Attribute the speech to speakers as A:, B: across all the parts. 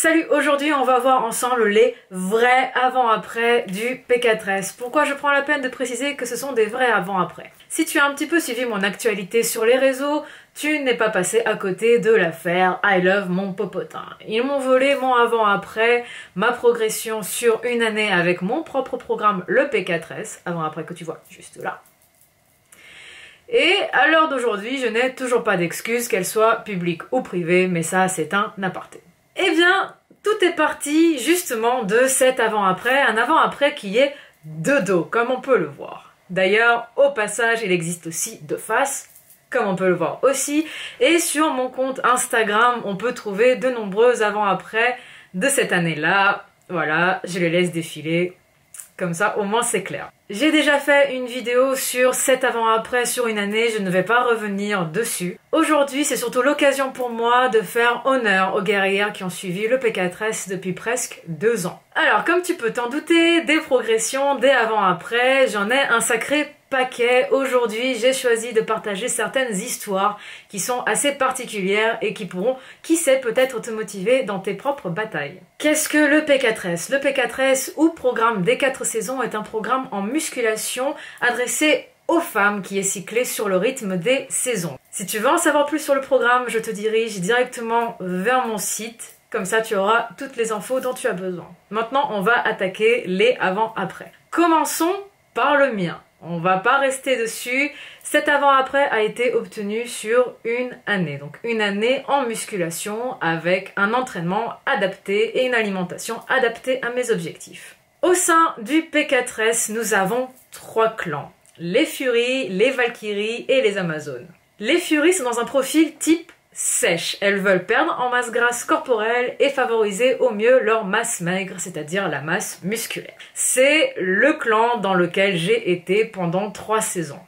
A: Salut, aujourd'hui on va voir ensemble les vrais avant-après du P4S. Pourquoi je prends la peine de préciser que ce sont des vrais avant-après? Si tu as un petit peu suivi mon actualité sur les réseaux, tu n'es pas passé à côté de l'affaire I Love mon popotin. Ils m'ont volé mon avant-après, ma progression sur une année avec mon propre programme, le P4S, avant-après que tu vois juste là. Et à l'heure d'aujourd'hui, je n'ai toujours pas d'excuse, qu'elle soit publique ou privée, mais ça c'est un aparté. Eh bien, tout est parti justement de cet avant-après, un avant-après qui est de dos, comme on peut le voir. D'ailleurs, au passage, il existe aussi de face, comme on peut le voir aussi. Et sur mon compte Instagram, on peut trouver de nombreux avant-après de cette année-là. Voilà, je les laisse défiler. Comme ça, au moins c'est clair. J'ai déjà fait une vidéo sur cet avant-après sur une année, je ne vais pas revenir dessus. Aujourd'hui, c'est surtout l'occasion pour moi de faire honneur aux guerrières qui ont suivi le P4S depuis presque 2 ans. Alors, comme tu peux t'en douter, des progressions, des avant-après, j'en ai un sacré paquet. Aujourd'hui, j'ai choisi de partager certaines histoires qui sont assez particulières et qui pourront, qui sait, peut-être te motiver dans tes propres batailles. Qu'est-ce que le P4S? Le P4S, ou programme des 4 saisons, est un programme en musculation adressé aux femmes qui est cyclé sur le rythme des saisons. Si tu veux en savoir plus sur le programme, je te dirige directement vers mon site. Comme ça, tu auras toutes les infos dont tu as besoin. Maintenant, on va attaquer les avant-après. Commençons par le mien. On va pas rester dessus. Cet avant-après a été obtenu sur une année. Donc une année en musculation avec un entraînement adapté et une alimentation adaptée à mes objectifs. Au sein du P4S, nous avons 3 clans. Les Furies, les Valkyries et les Amazones. Les Furies sont dans un profil type sèche. Elles veulent perdre en masse grasse corporelle et favoriser au mieux leur masse maigre, c'est-à-dire la masse musculaire. C'est le clan dans lequel j'ai été pendant 3 saisons.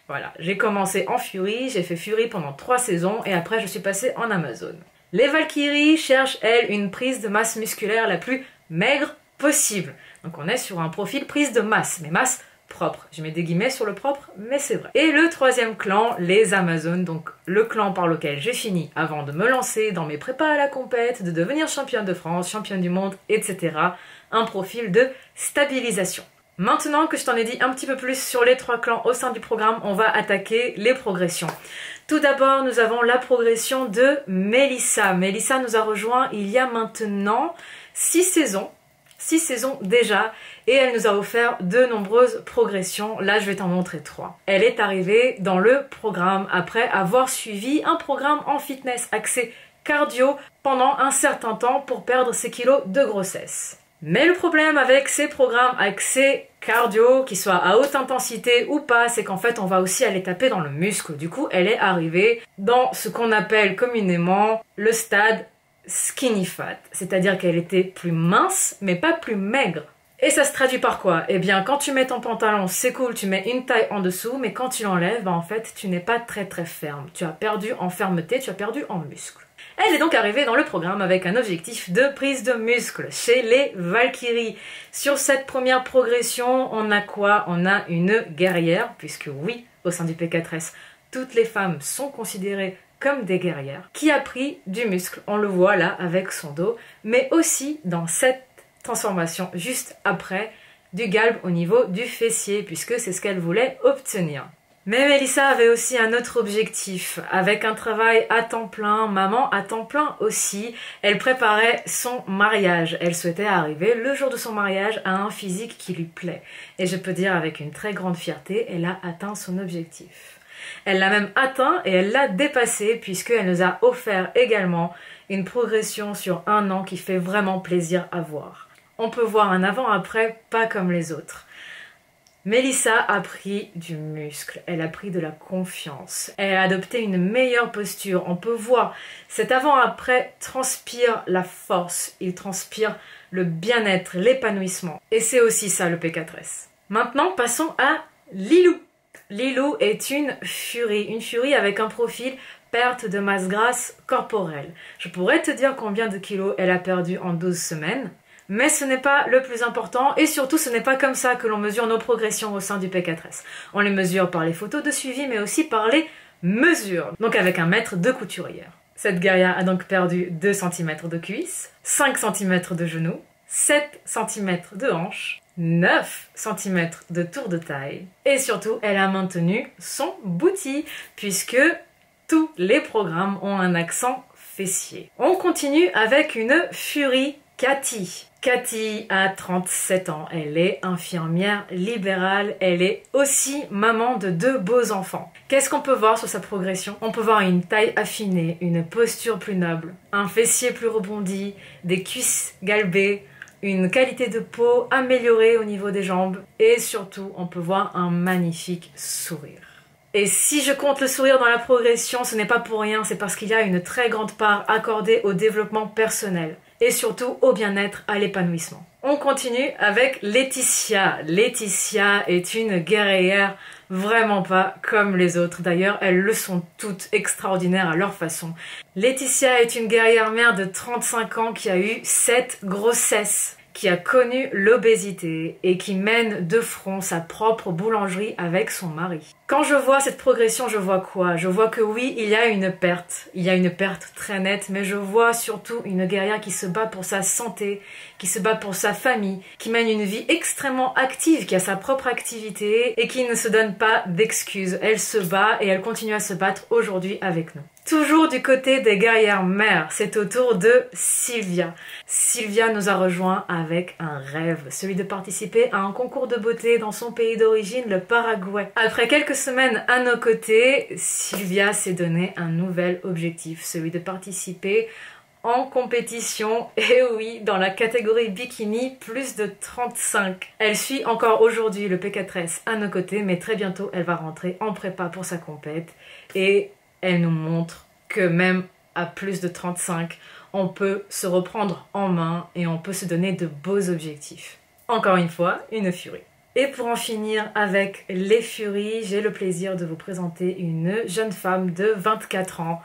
A: Voilà, j'ai commencé en Fury, j'ai fait Fury pendant 3 saisons et après je suis passée en Amazone. Les Valkyries cherchent, elles, une prise de masse musculaire la plus maigre possible. Donc on est sur un profil prise de masse, mais masse propre. Je mets des guillemets sur le propre, mais c'est vrai. Et le 3e clan, les Amazones, donc le clan par lequel j'ai fini avant de me lancer dans mes prépas à la compète, de devenir championne de France, championne du monde, etc. Un profil de stabilisation. Maintenant que je t'en ai dit un petit peu plus sur les 3 clans au sein du programme, on va attaquer les progressions. Tout d'abord, nous avons la progression de Melissa. Melissa nous a rejoint il y a maintenant 6 saisons. 6 saisons déjà, et elle nous a offert de nombreuses progressions. Là, je vais t'en montrer 3. Elle est arrivée dans le programme après avoir suivi un programme en fitness axé cardio pendant un certain temps pour perdre ses kilos de grossesse. Mais le problème avec ces programmes axés cardio, qu'ils soient à haute intensité ou pas, c'est qu'en fait, on va aussi aller taper dans le muscle. Du coup, elle est arrivée dans ce qu'on appelle communément le stade skinny fat, c'est-à-dire qu'elle était plus mince, mais pas plus maigre. Et ça se traduit par quoi? Eh bien, quand tu mets ton pantalon, c'est cool, tu mets une taille en dessous, mais quand tu l'enlèves, en fait, tu n'es pas très ferme. Tu as perdu en fermeté, tu as perdu en muscle. Elle est donc arrivée dans le programme avec un objectif de prise de muscle chez les Valkyries. Sur cette première progression, on a quoi? On a une guerrière, puisque oui, au sein du P4S, toutes les femmes sont considérées comme des guerrières, qui a pris du muscle, on le voit là avec son dos, mais aussi dans cette transformation juste après, du galbe au niveau du fessier, puisque c'est ce qu'elle voulait obtenir. Mais Melissa avait aussi un autre objectif, avec un travail à temps plein, maman à temps plein aussi, elle préparait son mariage, elle souhaitait arriver le jour de son mariage à un physique qui lui plaît, et je peux dire avec une très grande fierté, elle a atteint son objectif. Elle l'a même atteint et elle l'a dépassé puisqu'elle nous a offert également une progression sur 1 an qui fait vraiment plaisir à voir. On peut voir un avant-après pas comme les autres. Melissa a pris du muscle, elle a pris de la confiance, elle a adopté une meilleure posture. On peut voir cet avant-après transpire la force, il transpire le bien-être, l'épanouissement. Et c'est aussi ça le P4S. Maintenant, passons à Lilou. Lilou est une furie avec un profil perte de masse grasse corporelle. Je pourrais te dire combien de kilos elle a perdu en 12 semaines, mais ce n'est pas le plus important et surtout ce n'est pas comme ça que l'on mesure nos progressions au sein du P4S. On les mesure par les photos de suivi mais aussi par les mesures, donc avec un mètre de couturière. Cette guerrière a donc perdu 2 cm de cuisse, 5 cm de genou, 7 cm de hanche, 9 cm de tour de taille et surtout elle a maintenu son booty puisque tous les programmes ont un accent fessier. On continue avec une furie Cathy. Cathy a 37 ans, elle est infirmière libérale, elle est aussi maman de 2 beaux enfants. Qu'est-ce qu'on peut voir sur sa progression? On peut voir une taille affinée, une posture plus noble, un fessier plus rebondi, des cuisses galbées, une qualité de peau améliorée au niveau des jambes et surtout on peut voir un magnifique sourire. Et si je compte le sourire dans la progression, ce n'est pas pour rien, c'est parce qu'il y a une très grande part accordée au développement personnel et surtout au bien-être, à l'épanouissement. On continue avec Laetitia. Laetitia est une guerrière vraiment pas comme les autres. D'ailleurs, elles le sont toutes extraordinaires à leur façon. Laetitia est une guerrière mère de 35 ans qui a eu 7 grossesses, qui a connu l'obésité et qui mène de front sa propre boulangerie avec son mari. Quand je vois cette progression, je vois quoi? Je vois que oui, il y a une perte. Il y a une perte très nette, mais je vois surtout une guerrière qui se bat pour sa santé, qui se bat pour sa famille, qui mène une vie extrêmement active, qui a sa propre activité et qui ne se donne pas d'excuses. Elle se bat et elle continue à se battre aujourd'hui avec nous. Toujours du côté des guerrières mères, c'est au tour de Sylvia. Sylvia nous a rejoint avec un rêve, celui de participer à un concours de beauté dans son pays d'origine, le Paraguay. Après quelques semaines à nos côtés, Sylvia s'est donné un nouvel objectif, celui de participer en compétition, et oui, dans la catégorie bikini, plus de 35. Elle suit encore aujourd'hui le P4S à nos côtés, mais très bientôt elle va rentrer en prépa pour sa compète et elle nous montre que même à plus de 35, on peut se reprendre en main et on peut se donner de beaux objectifs. Encore une fois, une furie. Et pour en finir avec les furies, j'ai le plaisir de vous présenter une jeune femme de 24 ans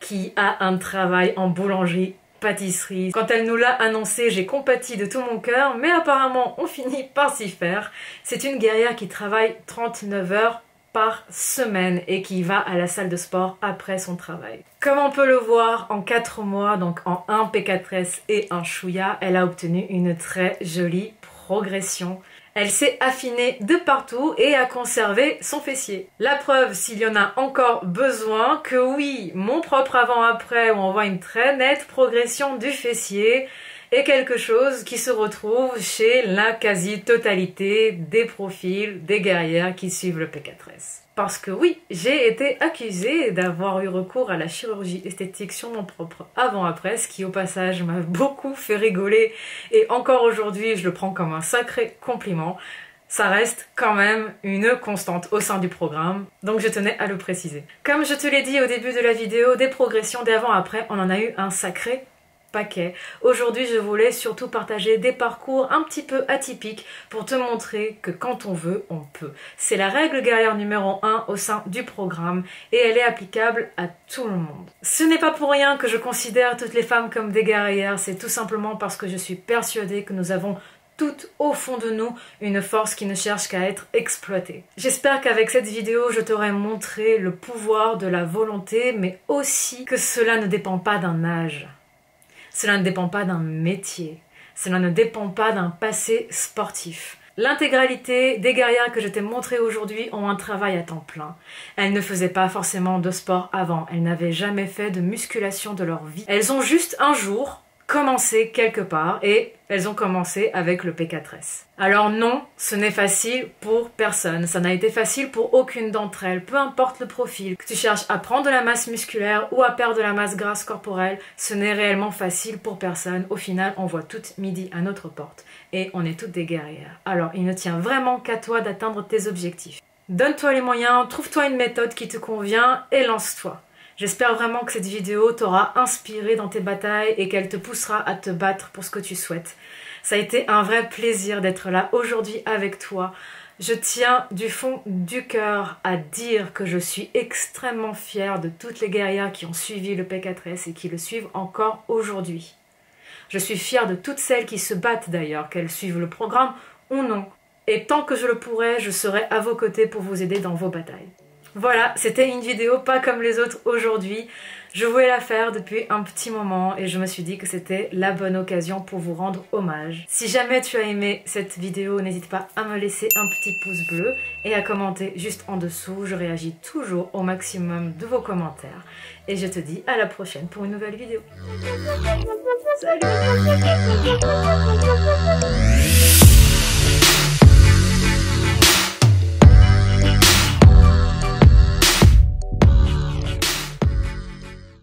A: qui a un travail en boulangerie pâtisserie. Quand elle nous l'a annoncé, j'ai compati de tout mon cœur, mais apparemment on finit par s'y faire. C'est une guerrière qui travaille 39 heures par semaine et qui va à la salle de sport après son travail. Comme on peut le voir, en 4 mois, donc en un P4S et un Chouïa, elle a obtenu une très jolie progression. Elle s'est affinée de partout et a conservé son fessier. La preuve, s'il y en a encore besoin, que oui, mon propre avant-après où on voit une très nette progression du fessier est quelque chose qui se retrouve chez la quasi-totalité des profils des guerrières qui suivent le P4S. Parce que oui, j'ai été accusée d'avoir eu recours à la chirurgie esthétique sur mon propre avant-après, ce qui au passage m'a beaucoup fait rigoler et encore aujourd'hui je le prends comme un sacré compliment. Ça reste quand même une constante au sein du programme, donc je tenais à le préciser. Comme je te l'ai dit au début de la vidéo, des progressions d'avant-après, on en a eu un sacré paquet. Aujourd'hui, je voulais surtout partager des parcours un petit peu atypiques pour te montrer que quand on veut, on peut. C'est la règle guerrière numéro 1 au sein du programme et elle est applicable à tout le monde. Ce n'est pas pour rien que je considère toutes les femmes comme des guerrières, c'est tout simplement parce que je suis persuadée que nous avons toutes au fond de nous une force qui ne cherche qu'à être exploitée. J'espère qu'avec cette vidéo, je t'aurai montré le pouvoir de la volonté, mais aussi que cela ne dépend pas d'un âge. Cela ne dépend pas d'un métier, cela ne dépend pas d'un passé sportif. L'intégralité des guerrières que je t'ai montrées aujourd'hui ont un travail à temps plein. Elles ne faisaient pas forcément de sport avant, elles n'avaient jamais fait de musculation de leur vie. Elles ont juste un jour commencé quelque part et elles ont commencé avec le P4S. Alors non, ce n'est facile pour personne, ça n'a été facile pour aucune d'entre elles, peu importe le profil, que tu cherches à prendre de la masse musculaire ou à perdre de la masse grasse corporelle, ce n'est réellement facile pour personne. Au final, on voit toutes midi à notre porte et on est toutes des guerrières. Alors il ne tient vraiment qu'à toi d'atteindre tes objectifs. Donne-toi les moyens, trouve-toi une méthode qui te convient et lance-toi. J'espère vraiment que cette vidéo t'aura inspiré dans tes batailles et qu'elle te poussera à te battre pour ce que tu souhaites. Ça a été un vrai plaisir d'être là aujourd'hui avec toi. Je tiens du fond du cœur à dire que je suis extrêmement fière de toutes les guerrières qui ont suivi le P4S et qui le suivent encore aujourd'hui. Je suis fière de toutes celles qui se battent d'ailleurs, qu'elles suivent le programme ou non. Et tant que je le pourrai, je serai à vos côtés pour vous aider dans vos batailles. Voilà, c'était une vidéo pas comme les autres aujourd'hui. Je voulais la faire depuis un petit moment et je me suis dit que c'était la bonne occasion pour vous rendre hommage. Si jamais tu as aimé cette vidéo, n'hésite pas à me laisser un petit pouce bleu et à commenter juste en dessous. Je réagis toujours au maximum de vos commentaires. Et je te dis à la prochaine pour une nouvelle vidéo. Salut!